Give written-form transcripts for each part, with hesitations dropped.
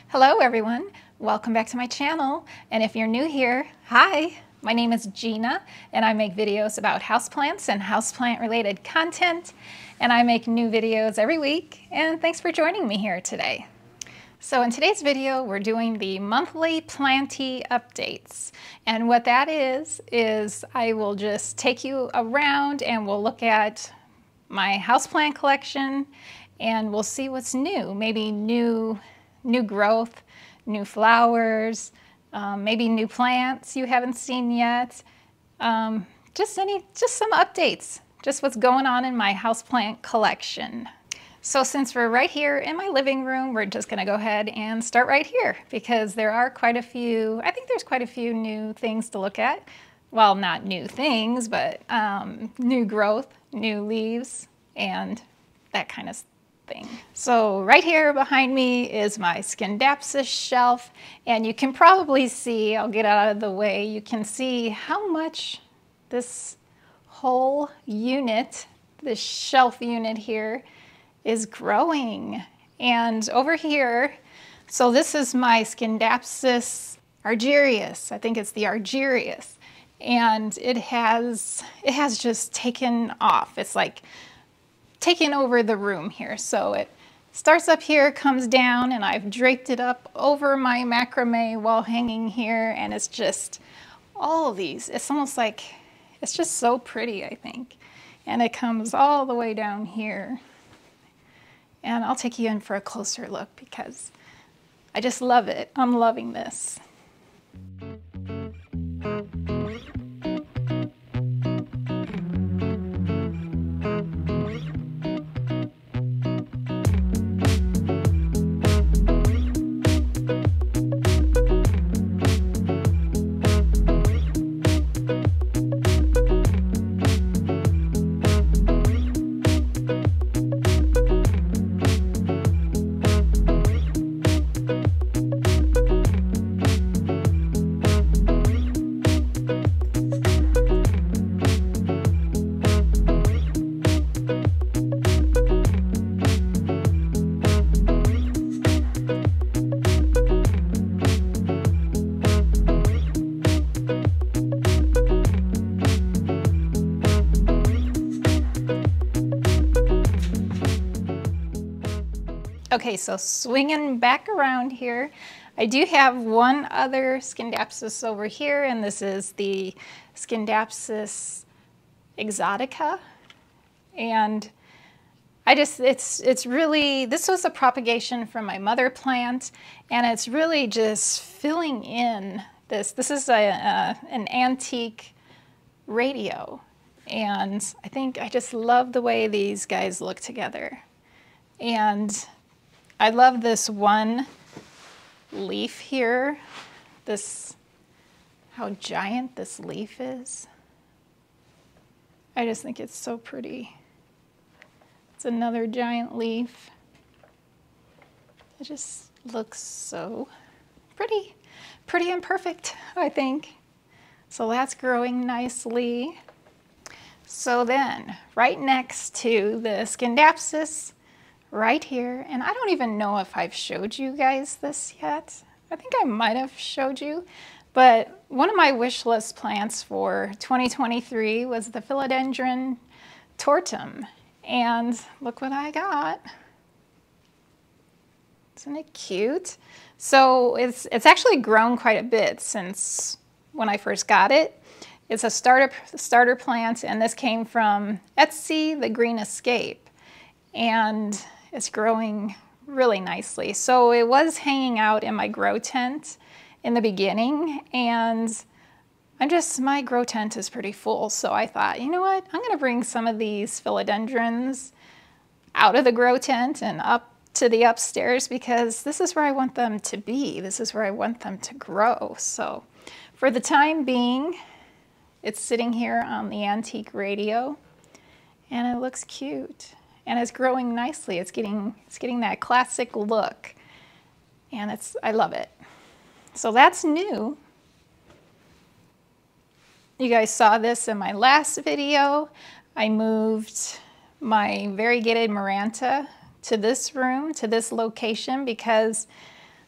Hello everyone, welcome back to my channel, and if you're new here, hi! My name is Gina and I make videos about houseplants and houseplant related content, and I make new videos every week, and thanks for joining me here today. So in today's video we're doing the monthly Planty updates, and what that is I will just take you around and we'll look at my houseplant collection and we'll see what's new, maybe new growth, new flowers, maybe new plants you haven't seen yet. Just some updates, just what's going on in my houseplant collection. So since we're right here in my living room, we're just gonna go ahead and start right here because there are quite a few, I think there's quite a few new things to look at. Well, not new things, but new growth, new leaves, and that kind of thing. So right here behind me is my Scindapsus shelf, and you can probably see, I'll get out of the way, you can see how much this whole unit, this shelf unit here, is growing. And over here, so this is my Scindapsus argyrius, I think it's the argyrius, and it has just taken off. It's like taking over the room here. So it starts up here, comes down, and I've draped it up over my macrame wall hanging here, and it's just all of these. It's almost like, it's just so pretty, I think. And it comes all the way down here. And I'll take you in for a closer look because I just love it. I'm loving this. Okay, so swinging back around here, I do have one other Scindapsus over here, and this is the Scindapsus exotica. And it's really, this was a propagation from my mother plant, and it's really just filling in this. This is an antique radio, and I just love the way these guys look together. And I love this one leaf here, how giant this leaf is. I just think it's so pretty. It's another giant leaf. It just looks so pretty and perfect, I think. So that's growing nicely. So then, right next to the Scindapsus, right here, and I don't even know if I've showed you guys this yet. I think I might have showed you, but one of my wish list plants for 2023 was the Philodendron tortum, and look what I got. Isn't it cute? So it's actually grown quite a bit since when I first got it. It's a starter plant, and this came from Etsy, the Green Escape, and it's growing really nicely. So it was hanging out in my grow tent in the beginning, and my grow tent is pretty full. So I thought, you know what? I'm gonna bring some of these philodendrons out of the grow tent and up to the upstairs because this is where I want them to be. This is where I want them to grow. So for the time being, it's sitting here on the antique radio, and it looks cute. And it's growing nicely. It's getting that classic look, and I love it. So that's new. You guys saw this in my last video. I moved my variegated Maranta to this room, to this location, because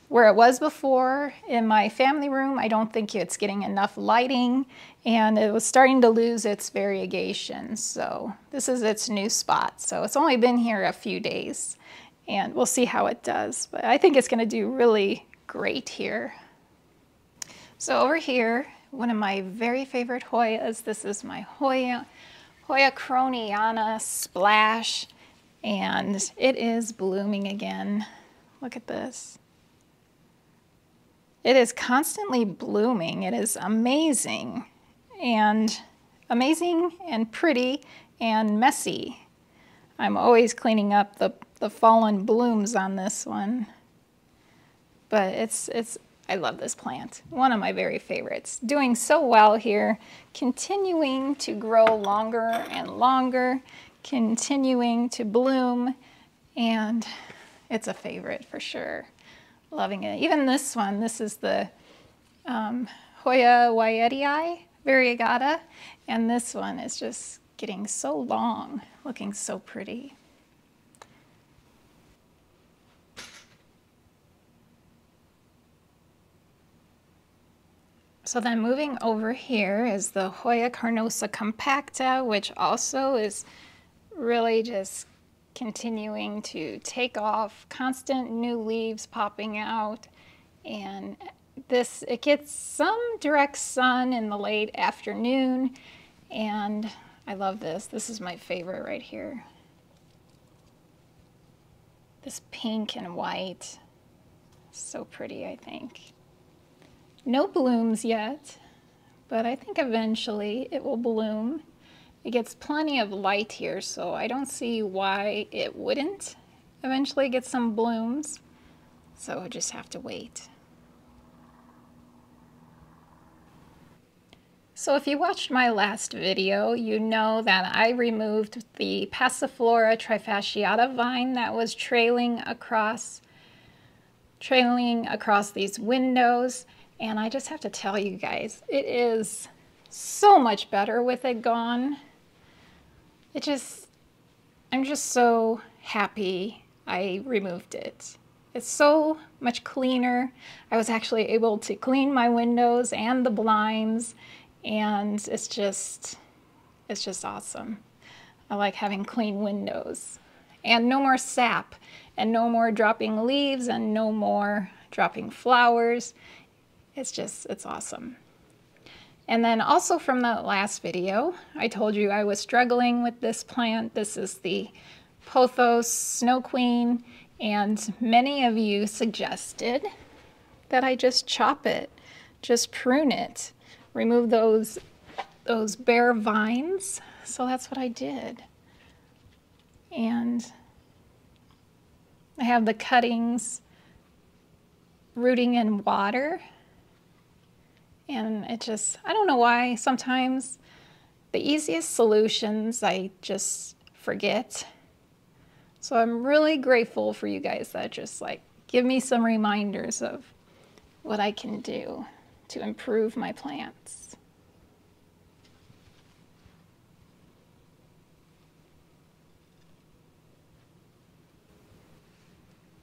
where it was before in my family room, I don't think it's getting enough lighting, and it was starting to lose its variegation. So this is its new spot. So it's only been here a few days, and we'll see how it does. But I think it's going to do really great here. So over here, one of my very favorite Hoyas. This is my Hoya Croniana Splash, and it is blooming again. Look at this. It is constantly blooming. It is amazing and pretty and messy. I'm always cleaning up the fallen blooms on this one. But I love this plant. One of my very favorites. Doing so well here, continuing to grow longer and longer, continuing to bloom, and it's a favorite for sure. Loving it. Even this one, this is the Hoya variegata, and this one is just getting so long, looking so pretty. So then moving over here is the Hoya carnosa compacta, which also is really just continuing to take off, constant new leaves popping out, and it gets some direct sun in the late afternoon, and I love this. This is my favorite right here. This pink and white, so pretty, I think. No blooms yet, but I think eventually it will bloom. It gets plenty of light here, so I don't see why it wouldn't eventually get some blooms. So I just have to wait. So if you watched my last video, you know that I removed the Passiflora trifasciata vine that was trailing across these windows. And I just have to tell you guys, it is so much better with it gone. I'm just so happy I removed it. It's so much cleaner. I was actually able to clean my windows and the blinds, and it's just awesome. I like having clean windows. And no more sap, and no more dropping leaves, and no more dropping flowers. It's awesome. And then also from the last video, I told you I was struggling with this plant. This is the Pothos Snow Queen, and many of you suggested that I just chop it, just prune it, remove those bare vines. So that's what I did. And I have the cuttings rooting in water. And I don't know why, sometimes the easiest solutions I just forget. So I'm really grateful for you guys that just give me some reminders of what I can do to improve my plants.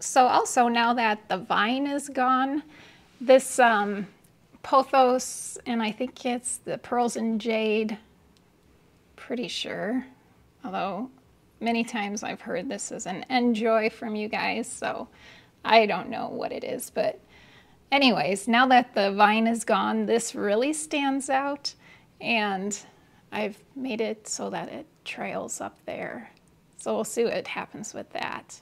So also now that the vine is gone, this Pothos, and I think it's the Pearls and Jade, pretty sure, although many times I've heard this as an enjoy from you guys, so I don't know what it is. But anyways, now that the vine is gone, this really stands out, and I've made it so that it trails up there. So we'll see what happens with that.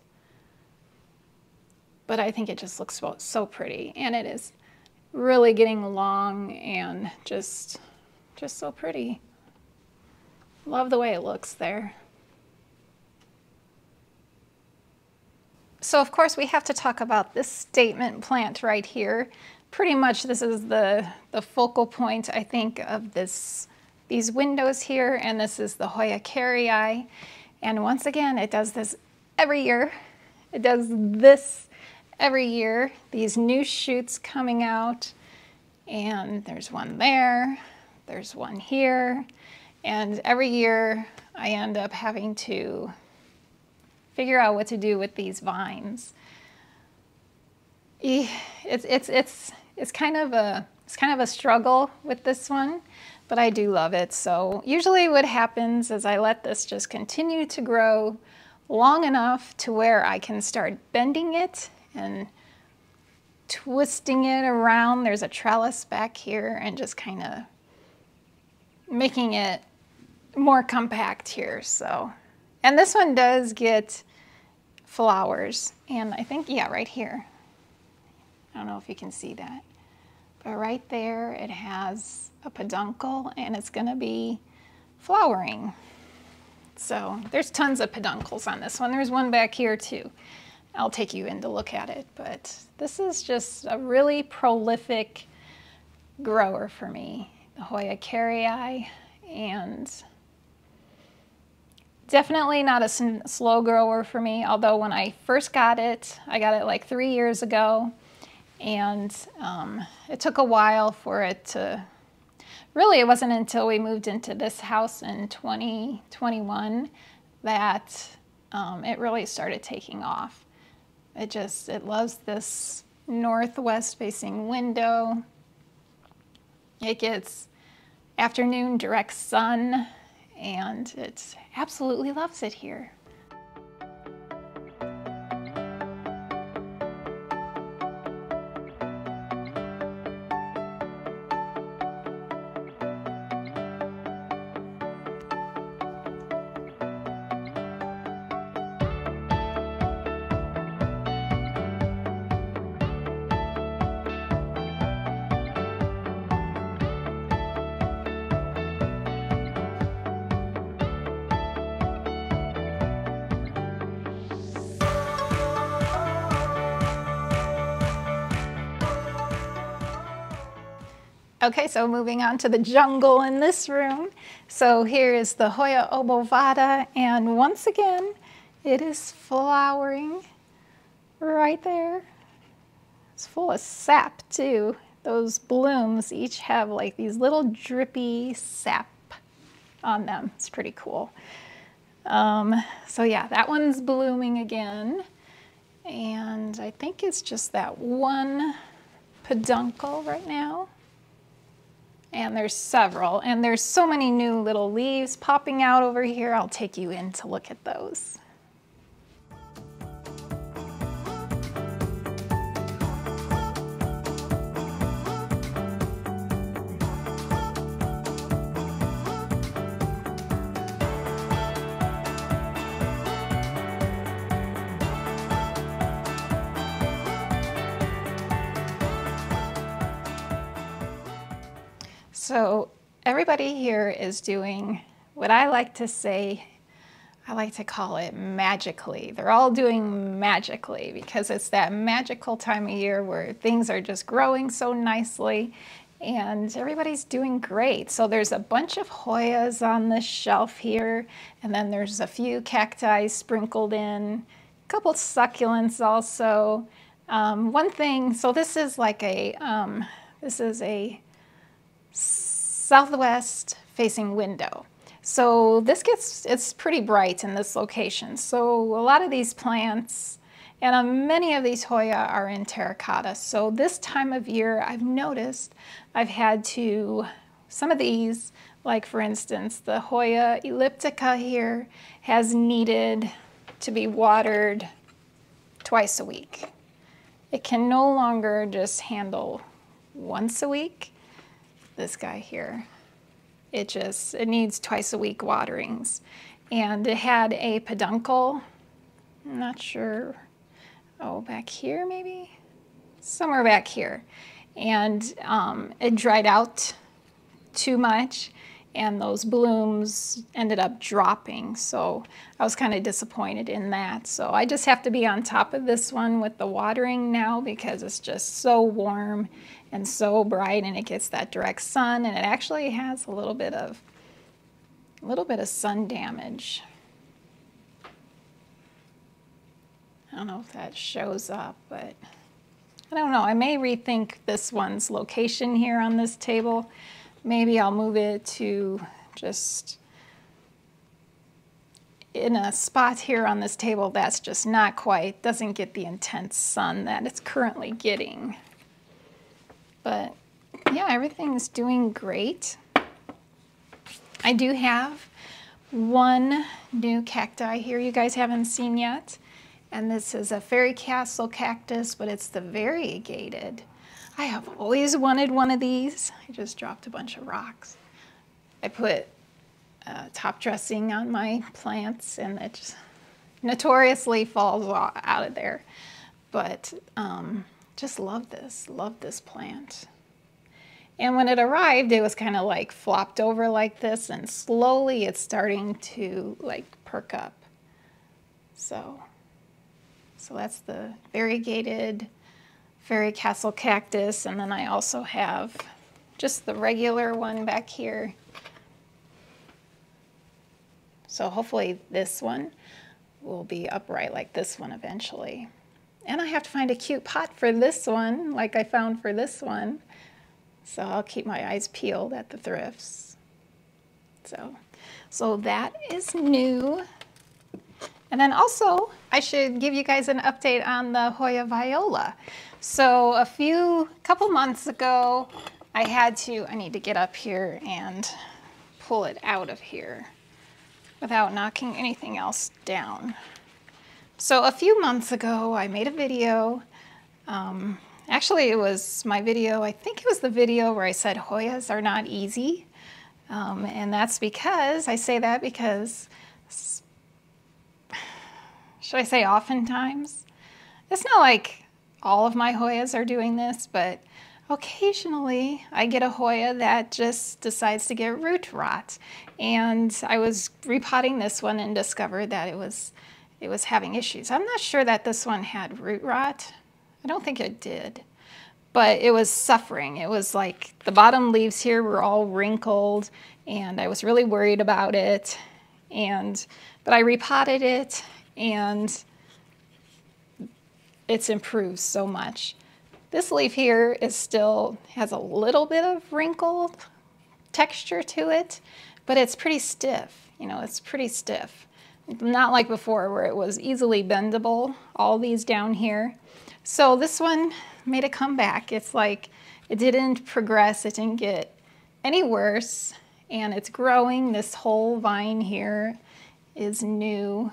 But I think it just looks so pretty, and it is really getting long and just so pretty. Love the way it looks there. So of course we have to talk about this statement plant right here. Pretty much this is the focal point, I think, of these windows here, and this is the Hoya carrii. And once again, it does this every year. It does this every year, these new shoots coming out, and there's one there, there's one here, and every year I end up having to figure out what to do with these vines. It's kind of a struggle with this one, but I do love it. So usually what happens is I let this just continue to grow long enough to where I can start bending it and twisting it around. There's a trellis back here, and just kind of making it more compact here. So, and this one does get flowers, and I think, yeah, right here. I don't know if you can see that, but right there it has a peduncle, and it's going to be flowering. So there's tons of peduncles on this one. There's one back here too. I'll take you in to look at it, but this is just a really prolific grower for me, the Hoya carrii, and definitely not a slow grower for me, although when I first got it, I got it like 3 years ago, and it took a while for it to, really it wasn't until we moved into this house in 2021 that it really started taking off. It loves this northwest facing window. It gets afternoon direct sun, and it absolutely loves it here. Okay, so moving on to the jungle in this room. So here is the Hoya obovata, and once again, it is flowering right there. It's full of sap too. Those blooms each have like these little drippy sap on them. It's pretty cool. So yeah, that one's blooming again. And I think it's just that one peduncle right now. And there's several, and there's so many new little leaves popping out over here. I'll take you in to look at those. So everybody here is doing what I like to say, I like to call it magically. They're all doing magically because it's that magical time of year where things are just growing so nicely and everybody's doing great. So there's a bunch of Hoyas on this shelf here, and then there's a few cacti sprinkled in, a couple succulents also. One thing, so this is like a, southwest facing window. So it's pretty bright in this location. So a lot of these plants and many of these Hoya are in terracotta. So this time of year, I've noticed I've had to, some of these, like for instance, the Hoya elliptica here has needed to be watered twice a week. It can no longer just handle once a week. This guy here, it needs twice a week waterings. And it had a peduncle, I'm not sure, oh, back here maybe? Somewhere back here. And it dried out too much, and those blooms ended up dropping. So I was kind of disappointed in that. So I just have to be on top of this one with the watering now because it's just so warm and so bright, and it gets that direct sun, and it actually has a little bit of sun damage. I don't know if that shows up, but I don't know. I may rethink this one's location here on this table. Maybe I'll move it to just in a spot here on this table that's just not quite, doesn't get the intense sun that it's currently getting. But yeah, everything's doing great. I do have one new cacti here you guys haven't seen yet. And this is a fairy castle cactus, but it's the variegated. I have always wanted one of these. I just dropped a bunch of rocks. I put top dressing on my plants and it just notoriously falls out of there. But just love this plant. And when it arrived, it was kind of like flopped over like this, and slowly it's starting to like perk up. So that's the variegated fairy castle cactus, and then I also have just the regular one back here. So hopefully this one will be upright like this one eventually. And I have to find a cute pot for this one, like I found for this one. So I'll keep my eyes peeled at the thrifts. So that is new. And then also, I should give you guys an update on the Hoya viola. So a couple months ago, I need to get up here and pull it out of here without knocking anything else down. So a few months ago, I made a video. Actually, it was my video, I think it was the video where I said Hoyas are not easy. And that's because, I say that because, should I say oftentimes? It's not like all of my Hoyas are doing this, but occasionally I get a Hoya that just decides to get root rot. And I was repotting this one and discovered that it was having issues. I'm not sure that this one had root rot. I don't think it did, but it was suffering. It was like the bottom leaves here were all wrinkled, and I was really worried about it. But I repotted it, and it's improved so much. This leaf here still has a little bit of wrinkled texture to it, but it's pretty stiff. You know, it's pretty stiff. Not like before where it was easily bendable, all these down here. So this one made a comeback. It's like it didn't progress, it didn't get any worse, and it's growing. This whole vine here is new,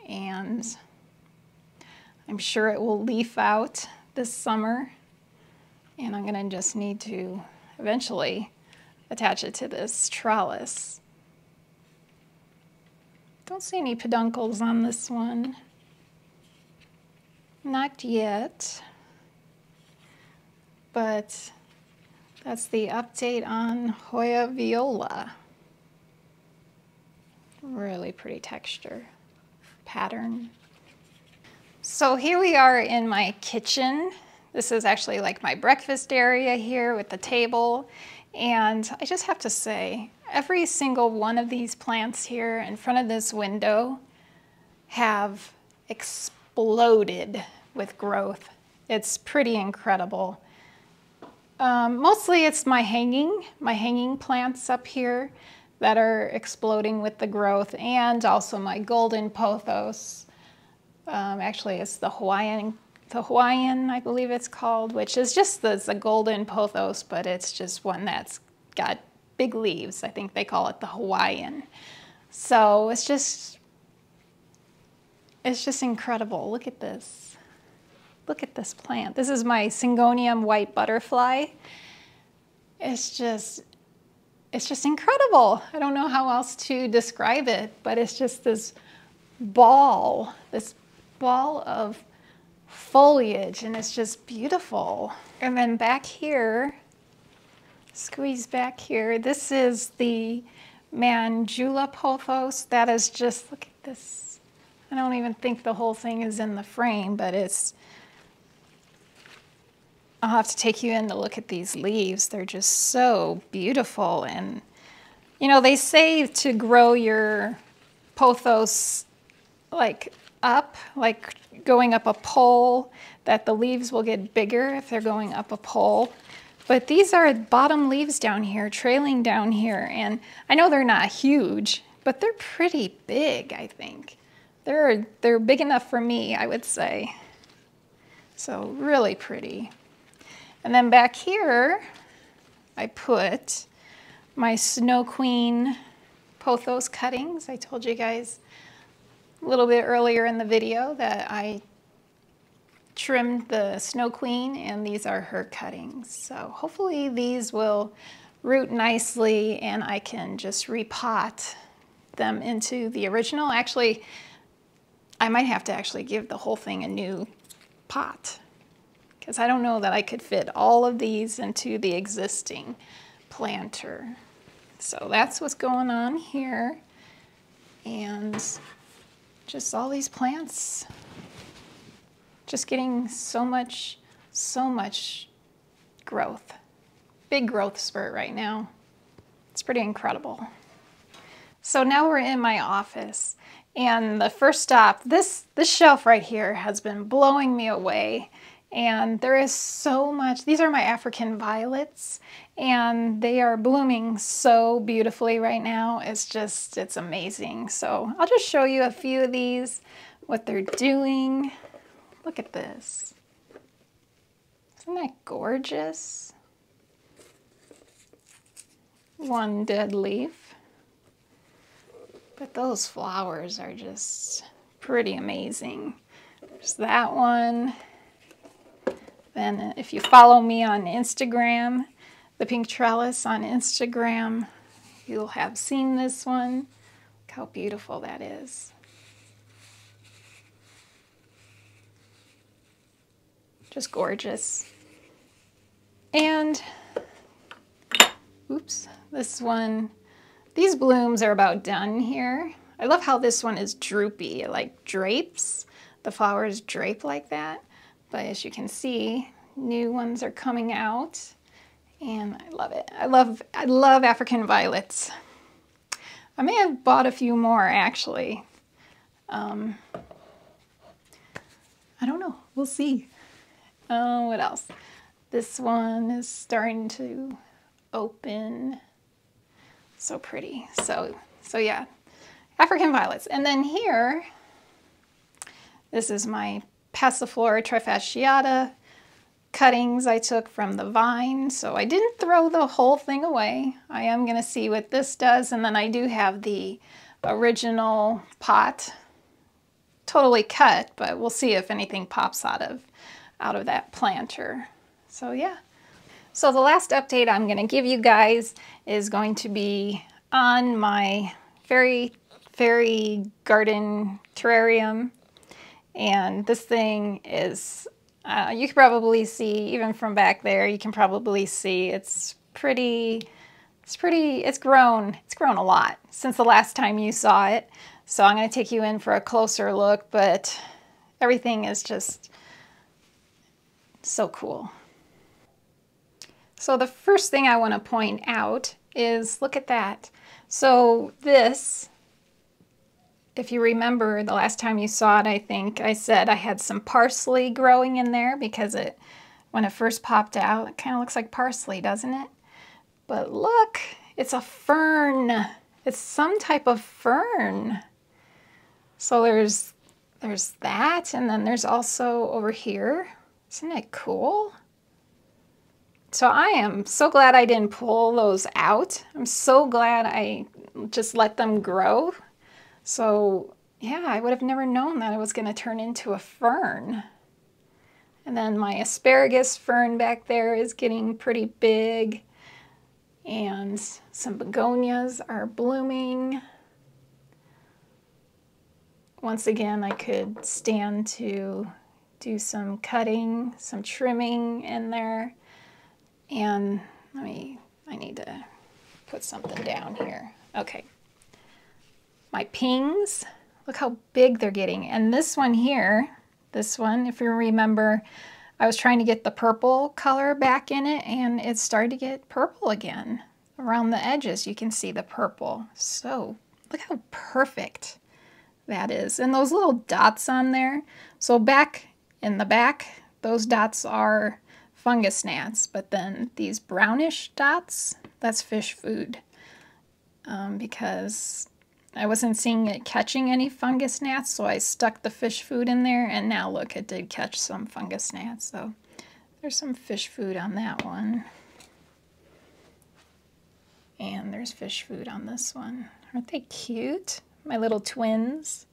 and I'm sure it will leaf out this summer, and I'm gonna just need to eventually attach it to this trellis. Don't see any peduncles on this one. Not yet, but that's the update on Hoya viola. Really pretty texture, pattern. So here we are in my kitchen. This is actually like my breakfast area here with the table. And I just have to say, every single one of these plants here in front of this window have exploded with growth. It's pretty incredible. Mostly it's my hanging plants up here that are exploding with the growth, and also my golden pothos. Actually, it's the Hawaiian, I believe it's called, which is just the golden pothos, but it's just one that's got big leaves. I think they call it the Hawaiian. So it's just incredible. Look at this. Look at this plant. This is my Syngonium white butterfly. It's just incredible. I don't know how else to describe it, but it's just this ball of foliage, and it's just beautiful. And then back here, squeeze back here, this is the Manjula pothos. That is just, look at this. I don't even think the whole thing is in the frame, but I'll have to take you in to look at these leaves. They're just so beautiful. And, you know, they say to grow your pothos like up, like going up a pole, that the leaves will get bigger if they're going up a pole. But these are bottom leaves down here, trailing down here. And I know they're not huge, but they're pretty big, I think. They're big enough for me, I would say. So really pretty. And then back here, I put my Snow Queen pothos cuttings. I told you guys a little bit earlier in the video that I trimmed the Snow Queen, and these are her cuttings. So hopefully these will root nicely and I can just repot them into the original. Actually, I might have to actually give the whole thing a new pot because I don't know that I could fit all of these into the existing planter. So that's what's going on here. And just all these plants just getting so much growth. Big growth spurt right now. It's pretty incredible. So now we're in my office, and the first stop, this shelf right here has been blowing me away. And there is so much. These are my African violets, and they are blooming so beautifully right now. It's amazing. So I'll just show you a few of these, what they're doing. Look at this. Isn't that gorgeous? One dead leaf. But those flowers are just pretty amazing. There's that one. Then if you follow me on Instagram, the Pink Trellis on Instagram, you'll have seen this one. Look how beautiful that is. Just gorgeous. And, oops, this one, these blooms are about done here. I love how this one is droopy, it like drapes. The flowers drape like that. But as you can see, new ones are coming out, and I love it. I love African violets. I may have bought a few more actually. I don't know. We'll see. What else? This one is starting to open. So pretty. So yeah, African violets. And then here, this is my Passiflora trifasciata cuttings I took from the vine. So I didn't throw the whole thing away. I am going to see what this does. And then I do have the original pot totally cut, but we'll see if anything pops out of that planter. So yeah. So the last update I'm going to give you guys is going to be on my fairy garden terrarium. And this thing is, you can probably see, even from back there, you can probably see it's grown a lot since the last time you saw it. So I'm going to take you in for a closer look, but everything is just so cool. So the first thing I want to point out is, look at that. So this, if you remember the last time you saw it, I think I said I had some parsley growing in there because when it first popped out, it kind of looks like parsley, doesn't it? But look, it's a fern. It's some type of fern. So there's that, and then there's also over here. Isn't it cool? So I am so glad I didn't pull those out. I'm so glad I just let them grow. So yeah, I would have never known that it was going to turn into a fern. And then my asparagus fern back there is getting pretty big. And some begonias are blooming. Once again, I could stand to do some cutting, some trimming in there. And I need to put something down here. Okay. My pings, look how big they're getting. And this one here, this one, if you remember, I was trying to get the purple color back in it, and it started to get purple again. Around the edges, you can see the purple. So look how perfect that is. And those little dots on there. So back in the back, those dots are fungus gnats, but then these brownish dots, that's fish food, because I wasn't seeing it catching any fungus gnats, so I stuck the fish food in there, and now look, it did catch some fungus gnats, so there's some fish food on that one. And there's fish food on this one. Aren't they cute? My little twins.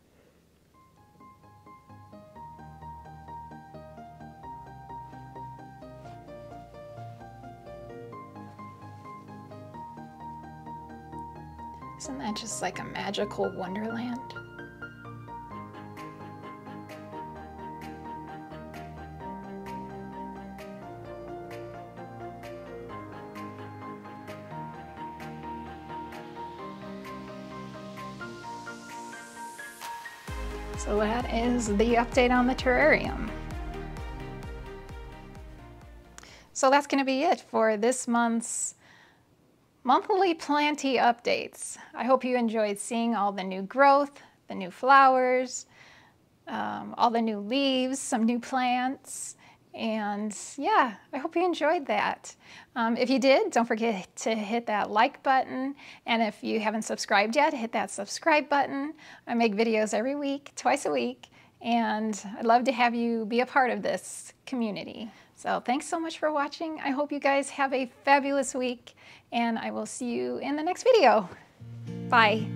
Isn't that just like a magical wonderland? So that is the update on the terrarium. So that's going to be it for this month's monthly Planty updates. I hope you enjoyed seeing all the new growth, the new flowers, all the new leaves, some new plants, and yeah, I hope you enjoyed that. If you did, don't forget to hit that like button, and if you haven't subscribed yet, hit that subscribe button. I make videos every week, twice a week, and I'd love to have you be a part of this community. So thanks so much for watching. I hope you guys have a fabulous week, and I will see you in the next video. Bye.